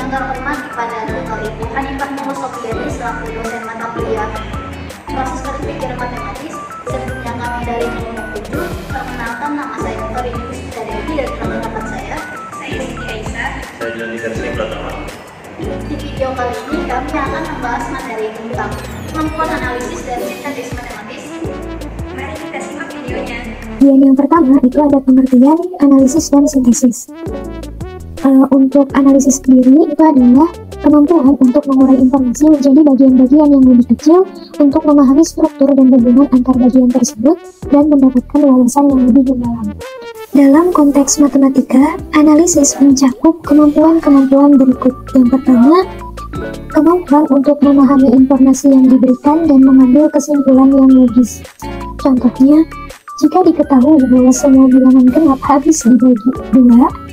Yang terhormat pada tutor Ibu Hanifah Nur Sofiani selaku dosen mata kuliah proses berpikir matematis. Sebelumnya kami dari kelompok 7, perkenalkan nama saya Dr. Rini Puspita Dewi dan teman tempat saya Siti Aisyah. Saya Julian Sri Pratama. Di video kali ini kami akan membahas materi tentang kemampuan analisis dan sintesis matematis. Mari kita simak videonya. Bagian yang pertama itu ada pengertian analisis dan sintesis. Untuk analisis sendiri itu adalah kemampuan untuk mengurai informasi menjadi bagian-bagian yang lebih kecil untuk memahami struktur dan hubungan antar bagian tersebut dan mendapatkan wawasan yang lebih mendalam. Dalam konteks matematika, analisis mencakup kemampuan-kemampuan berikut. Yang pertama, kemampuan untuk memahami informasi yang diberikan dan mengambil kesimpulan yang logis. Contohnya, jika diketahui bahwa semua bilangan genap habis dibagi 2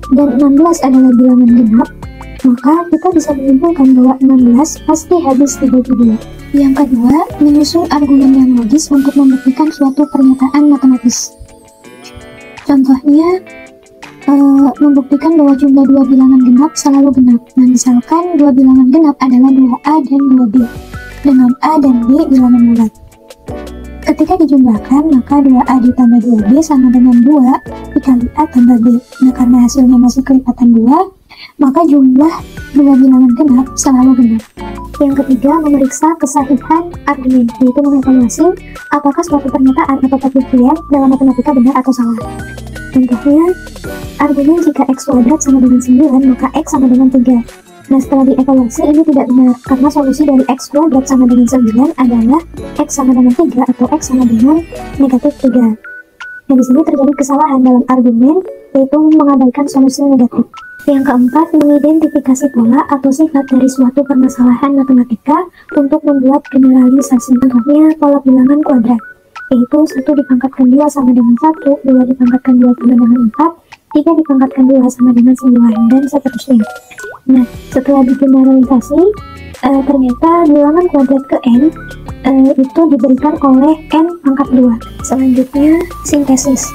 dan 16 adalah bilangan genap, maka kita bisa menyimpulkan bahwa 16 pasti habis dibagi 2. Yang kedua, menyusun argumen yang logis untuk membuktikan suatu pernyataan matematis. Contohnya, membuktikan bahwa jumlah 2 bilangan genap selalu genap. Nah, misalkan 2 bilangan genap adalah 2A dan 2B, dengan A dan B bilangan bulat. Ketika dijumlahkan, maka 2A ditambah 2B sama dengan 2 dikali A tambah B. Nah, karena hasilnya masih kelipatan 2, maka jumlah 2 bilangan genap selalu genap. Yang ketiga, memeriksa kesahihan argumen, yaitu mengevaluasi apakah suatu pernyataan atau pembuktian dalam matematika benar atau salah. Contohnya, argumen jika X kuadrat sama dengan 9, maka X sama dengan 3. Nah, setelah dievaluasi ini tidak benar, karena solusi dari X kuadrat sama dengan 9 adalah X sama dengan 3 atau X sama dengan negatif 3. Nah, di sini terjadi kesalahan dalam argumen, yaitu mengabaikan solusi negatif. Yang keempat, mengidentifikasi pola atau sifat dari suatu permasalahan matematika untuk membuat generalisasi. Contohnya, pola bilangan kuadrat, yaitu 1 dipangkatkan 2 sama dengan 1, 2 dipangkatkan 2 sama dengan 4, 3 dipangkatkan 2 sama dengan 9, dan seterusnya. Nah, setelah digeneralisasi, ternyata bilangan kuadrat ke n itu diberikan oleh n pangkat 2. Selanjutnya, sintesis.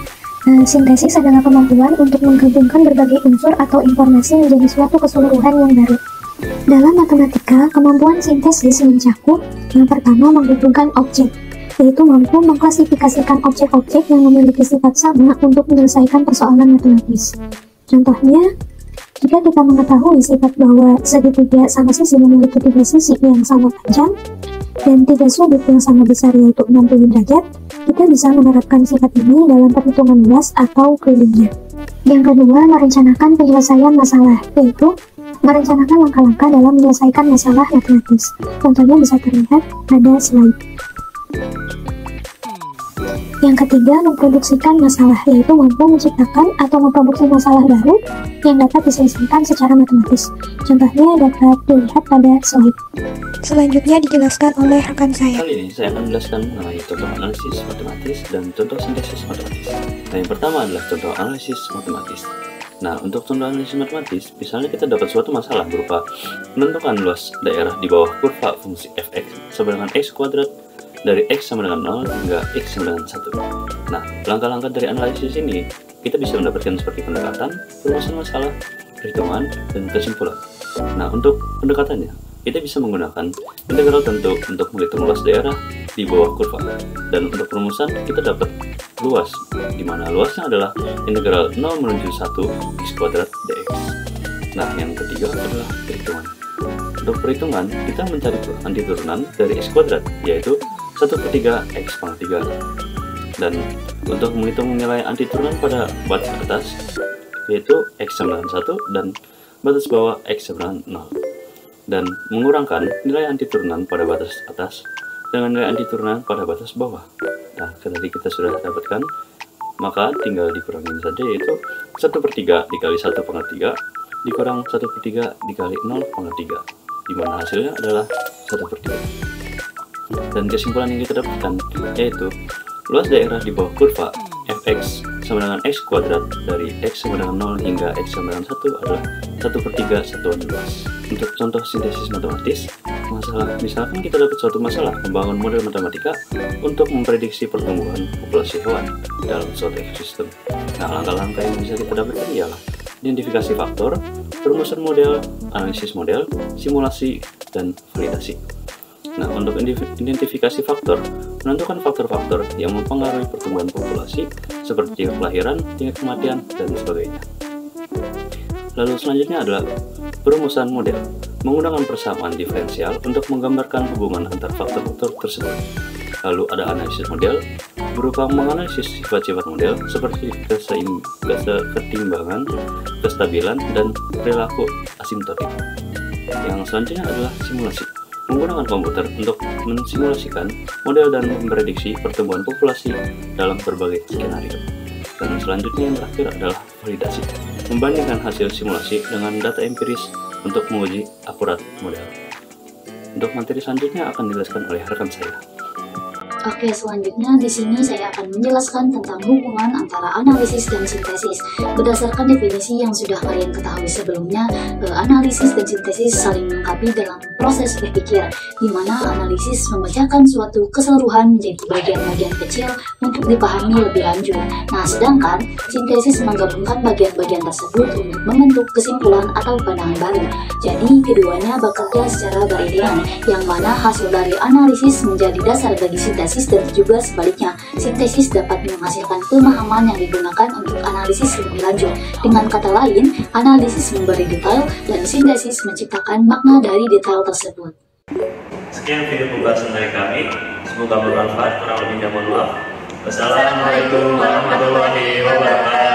Sintesis adalah kemampuan untuk menggabungkan berbagai unsur atau informasi menjadi suatu keseluruhan yang baru. Dalam matematika, kemampuan sintesis mencakup yang pertama menghubungkan objek, yaitu mampu mengklasifikasikan objek-objek yang memiliki sifat sama untuk menyelesaikan persoalan matematis. Contohnya, jika kita mengetahui sifat bahwa segitiga sama sisi memiliki 3 sisi yang sama panjang dan 3 sudut yang sama besar yaitu 60 derajat, kita bisa menerapkan sifat ini dalam perhitungan luas atau kelilingnya. Yang kedua, merencanakan penyelesaian masalah, yaitu merencanakan langkah-langkah dalam menyelesaikan masalah matematis. Contohnya bisa terlihat pada slide. Yang ketiga, memproduksikan masalah, yaitu mampu menciptakan atau memproduksi masalah baru yang dapat diselesaikan secara matematis. Contohnya dapat dilihat pada slide. Selanjutnya dijelaskan oleh rekan saya. Kali ini saya akan menjelaskan mengenai contoh analisis matematis dan contoh sintesis matematis. Nah, yang pertama adalah contoh analisis matematis. Nah, untuk contoh analisis matematis, misalnya kita dapat suatu masalah berupa menentukan luas daerah di bawah kurva fungsi fx sama dengan x kuadrat dari x sama dengan 0 hingga x sama dengan 1. Nah, langkah-langkah dari analisis ini kita bisa mendapatkan seperti pendekatan, perumusan masalah, perhitungan, dan kesimpulan. Nah, untuk pendekatannya, kita bisa menggunakan integral tentu untuk menghitung luas daerah di bawah kurva. Dan untuk perumusan, kita dapat luas, di mana luasnya adalah integral 0 menuju 1 x kuadrat dx. Nah, yang ketiga adalah perhitungan. Untuk perhitungan, kita mencari antiturunan dari x kuadrat, yaitu 1/3 x pangkat 3. Dan untuk menghitung nilai antiturunan pada batas atas, yaitu x sama dengan 1 dan batas bawah x sama dengan 0. Dan mengurangkan nilai antiturunan pada batas atas dengan nilai antiturunan pada batas bawah. Nah, tadi kita sudah dapatkan, maka tinggal dikurangin saja, yaitu 1/3 dikali 1 pangkat 3 dikurang 1/3 dikali 0 pangkat 3, dimana hasilnya adalah 1/3. Dan kesimpulan yang kita dapatkan yaitu luas daerah di bawah kurva fx sama dengan x kuadrat dari x sama dengan 0 hingga x sama dengan 1 adalah 1/3 satuan luas. Untuk contoh sintesis matematis, misalkan kita dapat suatu masalah membangun model matematika untuk memprediksi pertumbuhan populasi hewan dalam suatu ekosistem. Nah, langkah-langkah yang bisa kita dapatkan ialah identifikasi faktor, perumusan model, analisis model, simulasi, dan validasi. Nah, untuk identifikasi faktor, menentukan faktor-faktor yang mempengaruhi pertumbuhan populasi seperti kelahiran, tingkat kematian, dan sebagainya. Lalu selanjutnya adalah perumusan model, menggunakan persamaan diferensial untuk menggambarkan hubungan antar faktor-faktor tersebut. Lalu ada analisis model, berupa menganalisis sifat-sifat model seperti keseimbangan, kestabilan, dan perilaku asimptotik. Yang selanjutnya adalah simulasi, menggunakan komputer untuk mensimulasikan model dan memprediksi pertumbuhan populasi dalam berbagai skenario. Dan selanjutnya yang terakhir adalah validasi, membandingkan hasil simulasi dengan data empiris untuk menguji akurat model. Untuk materi selanjutnya akan dijelaskan oleh rekan saya. Oke, selanjutnya di sini saya akan menjelaskan tentang hubungan antara analisis dan sintesis. Berdasarkan definisi yang sudah kalian ketahui sebelumnya, analisis dan sintesis saling melengkapi dalam proses berpikir, di mana analisis memecahkan suatu keseluruhan menjadi bagian-bagian kecil untuk dipahami lebih lanjut. Nah, sedangkan sintesis menggabungkan bagian-bagian tersebut untuk membentuk kesimpulan atau pandangan baru. Jadi, keduanya bekerja secara beriringan, yang mana hasil dari analisis menjadi dasar bagi sintesis, dan juga sebaliknya, sintesis dapat menghasilkan pemahaman yang digunakan untuk analisis lebih lanjut. Dengan kata lain, analisis memberi detail dan sintesis menciptakan makna dari detail tersebut. Sekian video pembahasan dari kami, semoga bermanfaat, kurang lebihnya mohon maaf. Wassalamualaikum warahmatullahi wabarakatuh.